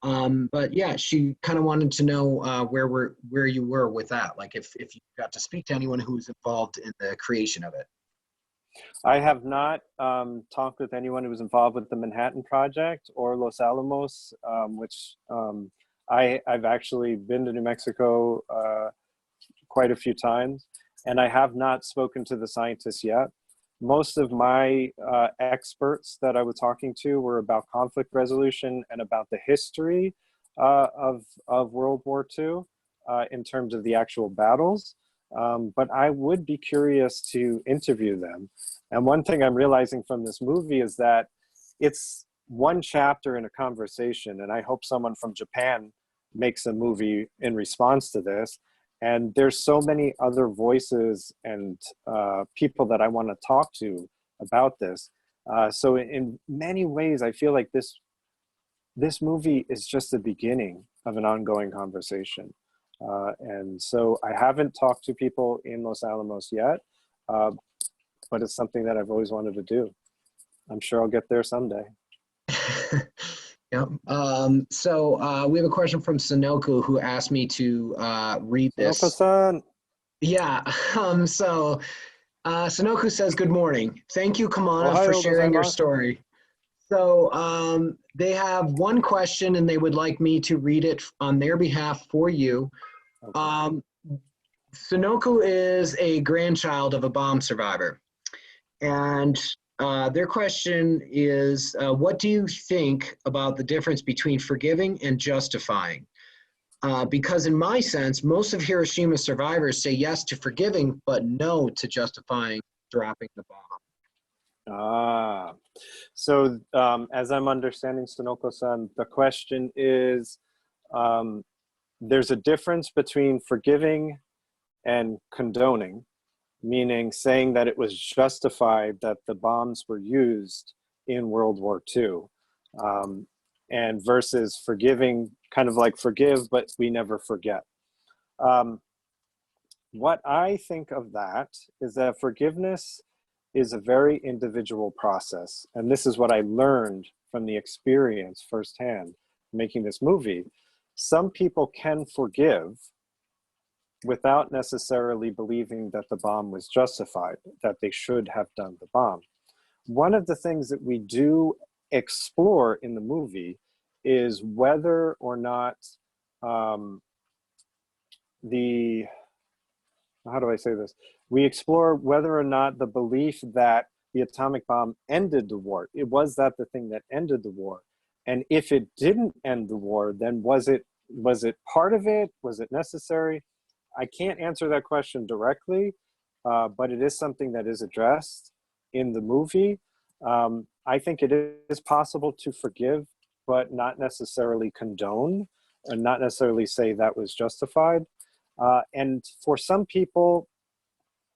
But yeah, she kind of wanted to know where you were with that, like if you got to speak to anyone who was involved in the creation of it. I have not talked with anyone who was involved with the Manhattan Project or Los Alamos, which I've actually been to New Mexico quite a few times, and I have not spoken to the scientists yet. Most of my experts that I was talking to were about conflict resolution and about the history of World War II in terms of the actual battles. But I would be curious to interview them. And one thing I'm realizing from this movie is that it's one chapter in a conversation, and I hope someone from Japan makes a movie in response to this. And there's so many other voices and people that I want to talk to about this. So in many ways, I feel like this movie is just the beginning of an ongoing conversation. And so I haven't talked to people in Los Alamos yet, but it's something that I've always wanted to do. I'm sure I'll get there someday. Yep. So we have a question from Sunoku who asked me to read this. Okihiro-san. Yeah. Sunoku says, "Good morning. Thank you, Kamana, for Ohayou sharing your gozaimasu. story." So they have one question and they would like me to read it on their behalf for you. Okay. Sunoku is a grandchild of a bomb survivor. And their question is, what do you think about the difference between forgiving and justifying? Because in my sense, most of Hiroshima survivors say yes to forgiving, but no to justifying dropping the bomb. So as I'm understanding Sunoku-san, the question is, there's a difference between forgiving and condoning, meaning saying that it was justified that the bombs were used in World War II, and versus forgiving, kind of like forgive, but we never forget. What I think of that is that forgiveness is a very individual process. And this is what I learned from the experience firsthand making this movie. Some people can forgive without necessarily believing that the bomb was justified, that they should have done the bomb. One of the things that we do explore in the movie is whether or not how do I say this? We explore whether or not the belief that the atomic bomb ended the war, it was that the thing that ended the war. And if it didn't end the war, then was it part of it? Was it necessary? I can't answer that question directly, but it is something that is addressed in the movie. I think it is possible to forgive, but not necessarily condone, and not necessarily say that was justified. And for some people,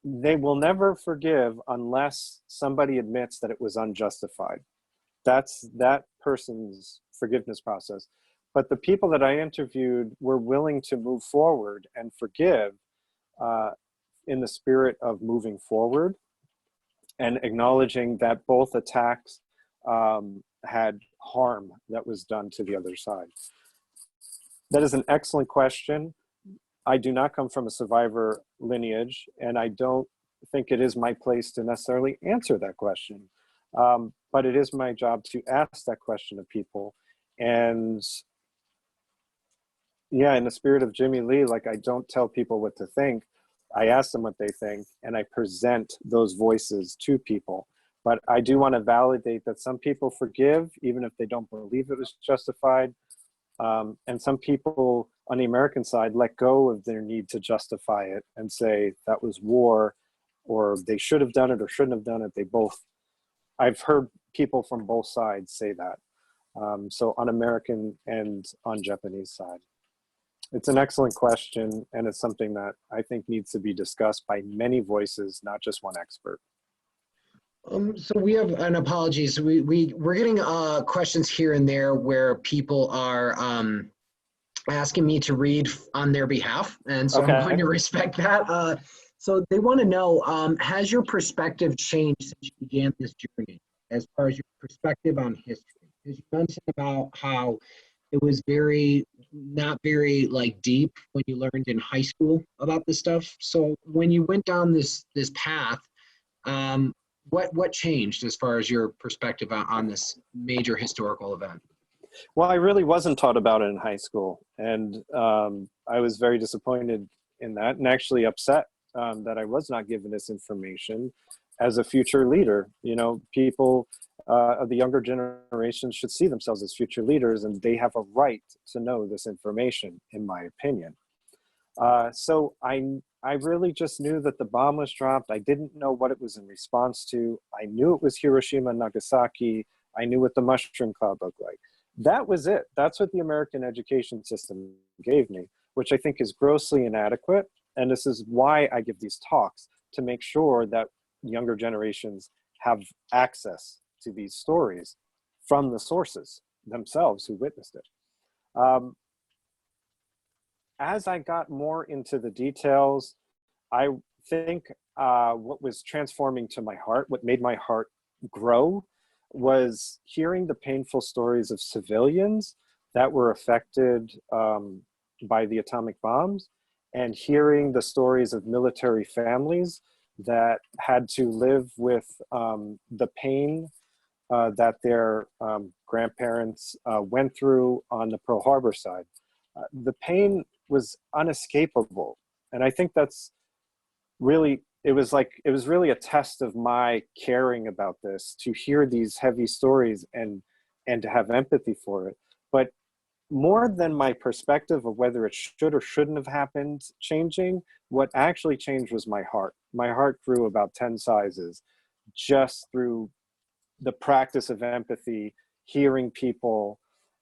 they will never forgive unless somebody admits that it was unjustified. That's that person's forgiveness process. But the people that I interviewed were willing to move forward and forgive in the spirit of moving forward and acknowledging that both attacks had harm that was done to the other side. That is an excellent question. I do not come from a survivor lineage, and I don't think it is my place to necessarily answer that question. But it is my job to ask that question of people. And yeah, in the spirit of Jimmy Lee, like, I don't tell people what to think. I ask them what they think, and I present those voices to people. But I do want to validate that some people forgive, even if they don't believe it was justified. And some people on the American side let go of their need to justify it and say that was war, or they should have done it or shouldn't have done it. I've heard people from both sides say that. So on American and on Japanese side. It's an excellent question, and it's something that I think needs to be discussed by many voices, not just one expert. So we have an apology. So we're getting questions here and there where people are asking me to read on their behalf, and so Okay. I'm going to respect that. So they want to know, has your perspective changed since you began this journey, as far as your perspective on history? Because you mentioned about how it was not very like deep when you learned in high school about this stuff. So when you went down this path, what changed as far as your perspective on this major historical event? Well, I really wasn't taught about it in high school, and I was very disappointed in that, and actually upset that I was not given this information as a future leader. You know, people of the younger generation should see themselves as future leaders, and they have a right to know this information, in my opinion. So I really just knew that the bomb was dropped. I didn't know what it was in response to. I knew it was Hiroshima and Nagasaki. I knew what the mushroom cloud looked like. that was it. That's what the American education system gave me, which I think is grossly inadequate. And this is why I give these talks, to make sure that younger generations have access to these stories from the sources themselves who witnessed it. As I got more into the details, I think what was transforming to my heart, what made my heart grow, was hearing the painful stories of civilians that were affected by the atomic bombs, and hearing the stories of military families that had to live with the pain that their grandparents went through on the Pearl Harbor side. The pain was unescapable. And I think that's really, it was really a test of my caring about this, to hear these heavy stories and to have empathy for it. But more than my perspective of whether it should or shouldn't have happened changing, what actually changed was my heart. My heart grew about 10 sizes just through the practice of empathy, hearing people,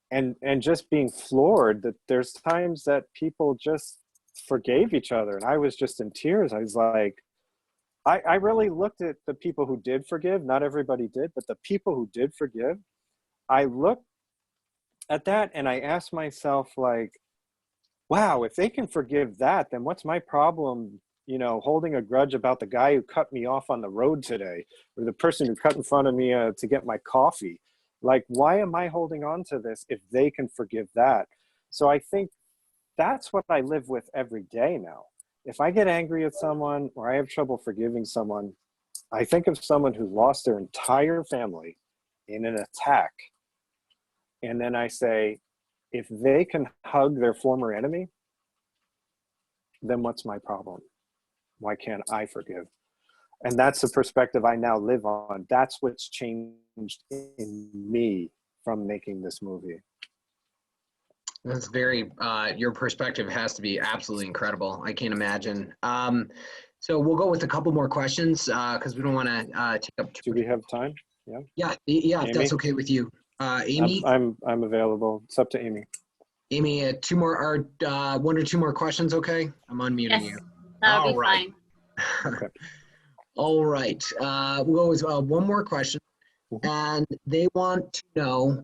and just being floored that there's times that people just forgave each other. And I was just in tears. I was like, I really looked at the people who did forgive. Not everybody did, but the people who did forgive, I looked at that and I asked myself, like, wow, if they can forgive that, then what's my problem, you know, holding a grudge about the guy who cut me off on the road today, or the person who cut in front of me to get my coffee? Like, why am I holding on to this if they can forgive that? So I think that's what I live with every day now. If I get angry at someone or I have trouble forgiving someone, I think of someone who lost their entire family in an attack. And then I say, if they can hug their former enemy, then what's my problem? Why can't I forgive? And that's the perspective I now live on. That's what's changed in me from making this movie. That's very, your perspective has to be absolutely incredible. I can't imagine. So we'll go with a couple more questions because we don't want to take up too Do much. we have time? Yeah. Yeah, if Amy? that's okay with you. Amy? I'm available. It's up to Amy. Amy, two more, or one or two more questions, okay? I'm unmuting Yes, you. that'll be All right. fine. Okay. All right. We'll go with one more question. And they want to know,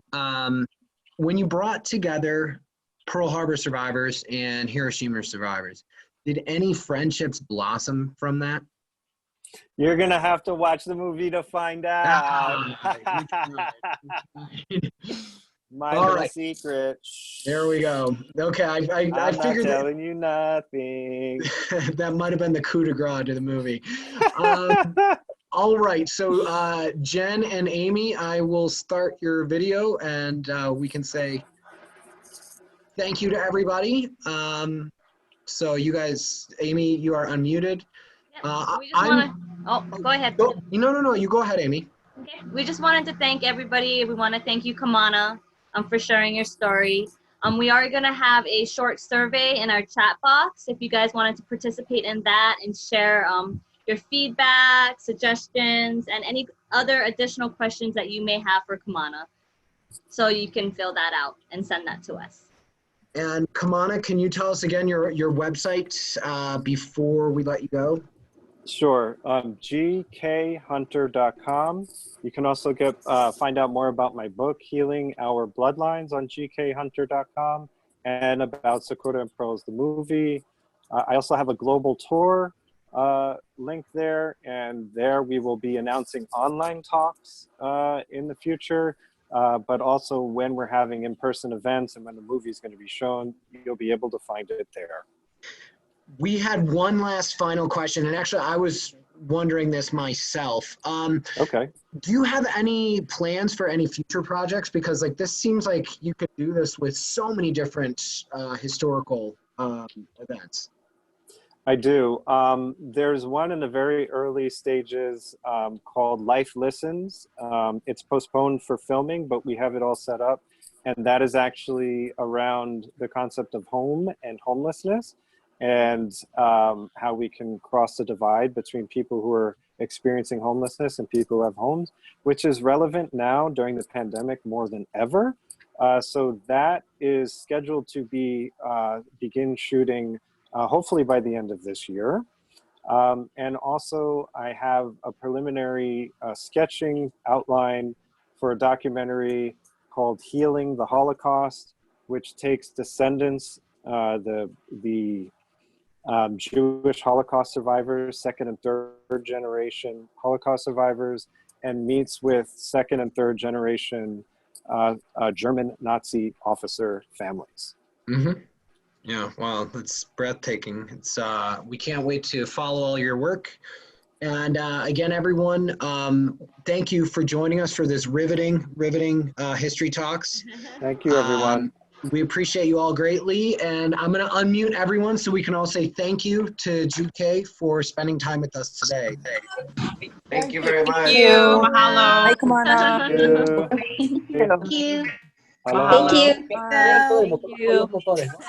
when you brought together Pearl Harbor survivors and Hiroshima survivors, did any friendships blossom from that? You're going to have to watch the movie to find out. My All little right. secret. There we go. Okay, I I'm figured not telling you nothing. that might have been the coup de grace to the movie. All right, so Jen and Amy, I will start your video and we can say thank you to everybody. So you guys, Amy, you are unmuted. We just want to, oh, go ahead. No, you go ahead, Amy. Okay. We just wanted to thank everybody. We want to thank you, Kamana, for sharing your story. We are going to have a short survey in our chat box if you guys wanted to participate in that and share your feedback, suggestions, and any other additional questions that you may have for Kamana. So you can fill that out and send that to us. And Kamana, can you tell us again your website before we let you go? Sure. gkhunter.com. You can also find out more about my book, Healing Our Bloodlines, on gkhunter.com, and about Sakura and Pearls, the movie. I also have a global tour link there, and there we will be announcing online talks in the future, but also when we're having in-person events and when the movie is going to be shown, you'll be able to find it there. We had one last final question, and actually I was wondering this myself. Okay. Do you have any plans for any future projects? Because like this seems like you could do this with so many different historical events. I do. There's one in the very early stages called Life Listens. It's postponed for filming, but we have it all set up. And that is actually around the concept of home and homelessness, and how we can cross the divide between people who are experiencing homelessness and people who have homes, which is relevant now during the pandemic more than ever. So that is scheduled to be begin shooting hopefully by the end of this year. And also I have a preliminary sketching outline for a documentary called Healing the Holocaust, which takes descendants, the Jewish Holocaust survivors, second and third generation Holocaust survivors, and meets with second and third generation German Nazi officer families. Mm-hmm. Yeah, wow, that's breathtaking. It's we can't wait to follow all your work. And again, everyone, thank you for joining us for this riveting history talks. Thank you, everyone. We appreciate you all greatly, and I'm going to unmute everyone so we can all say thank you to GK for spending time with us today. Thank you very much. Thank you. Mahalo. Thank Thank you. you. Hello. Thank you. Mahalo. Thank you. Thank you.